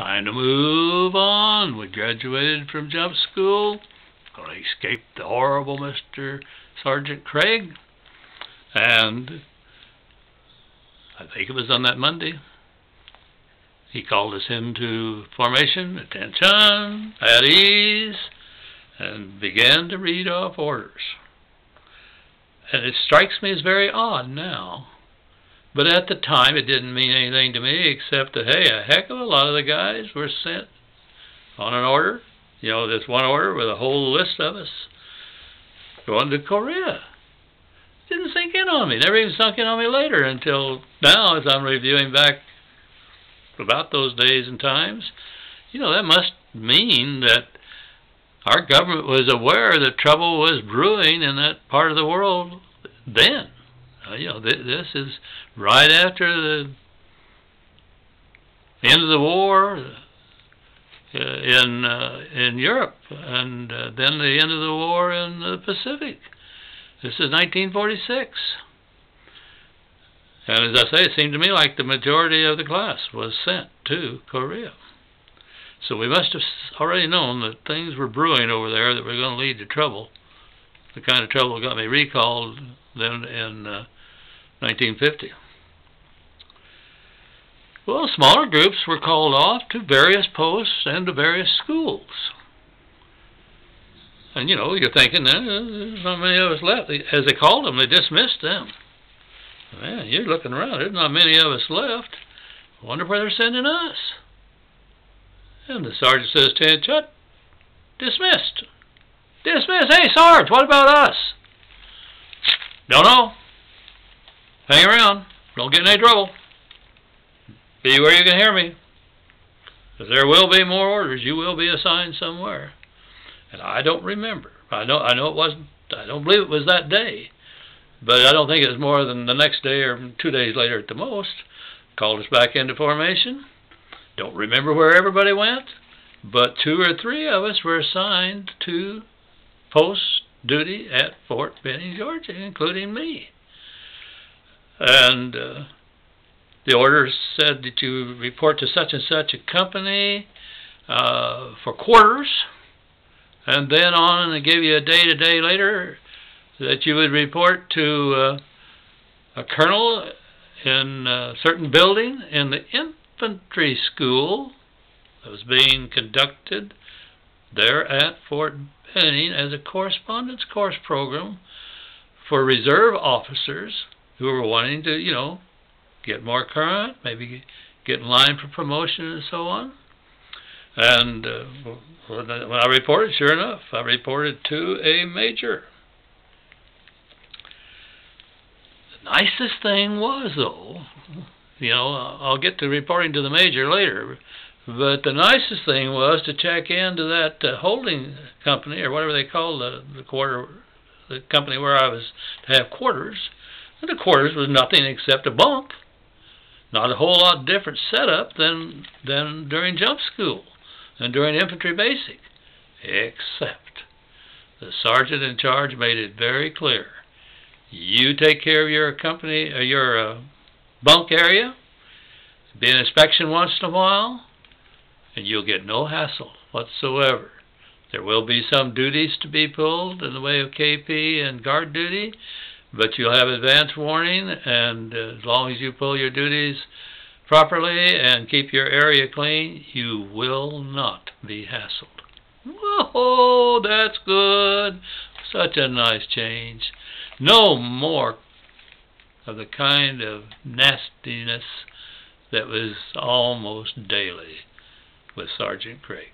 Time to move on. We graduated from jump school. I escaped the horrible Mr. Sergeant Craig. And I think it was on that Monday, he called us into formation, attention, at ease, and began to read off orders. And it strikes me as very odd now. But at the time, it didn't mean anything to me except that, hey, a heck of a lot of the guys were sent on an order. You know, this one order with a whole list of us going to Korea. Didn't sink in on me. Never even sunk in on me later until now, as I'm reviewing back about those days and times. You know, that must mean that our government was aware that trouble was brewing in that part of the world then. You know, this is right after the end of the war in Europe, and then the end of the war in the Pacific. This is 1946. And as I say, it seemed to me like the majority of the class was sent to Korea. So we must have already known that things were brewing over there that were going to lead to trouble. The kind of trouble that got me recalled then in 1950. Well, smaller groups were called off to various posts and to various schools. And, you know, you're thinking, there's not many of us left. As they called them, they dismissed them. Man, you're looking around, there's not many of us left. I wonder where they're sending us. And the sergeant says to him, "Chut, dismissed. Dismissed. Hey, Sarge, what about us?" "Don't know. Hang around. Don't get in any trouble. Be where you can hear me. Because there will be more orders. You will be assigned somewhere." And I don't remember. I know it wasn't. I don't believe it was that day. But I don't think it was more than the next day or 2 days later at the most. Called us back into formation. Don't remember where everybody went, but 2 or 3 of us were assigned to post duty at Fort Benning, Georgia, including me. And the order said that you report to such and such a company for quarters, and then on and give you a day later that you would report to a colonel in a certain building in the infantry school that was being conducted there at Fort Benning as a correspondence course program for reserve officers who were wanting to, you know, get more current, maybe get in line for promotion and so on. And when I reported, sure enough, I reported to a major. The nicest thing was, though, you know, I'll get to reporting to the major later, but the nicest thing was to check into that holding company, or whatever they call the company where I was to have quarters. And the quarters was nothing except a bunk. Not a whole lot different setup than during jump school and during infantry basic, except the sergeant in charge made it very clear: you take care of your company or your bunk area, be an inspection once in a while, and you'll get no hassle whatsoever. There will be some duties to be pulled in the way of KP and guard duty, but you'll have advance warning, and as long as you pull your duties properly and keep your area clean, you will not be hassled. Whoa, that's good. Such a nice change. No more of the kind of nastiness that was almost daily with Sergeant Craig.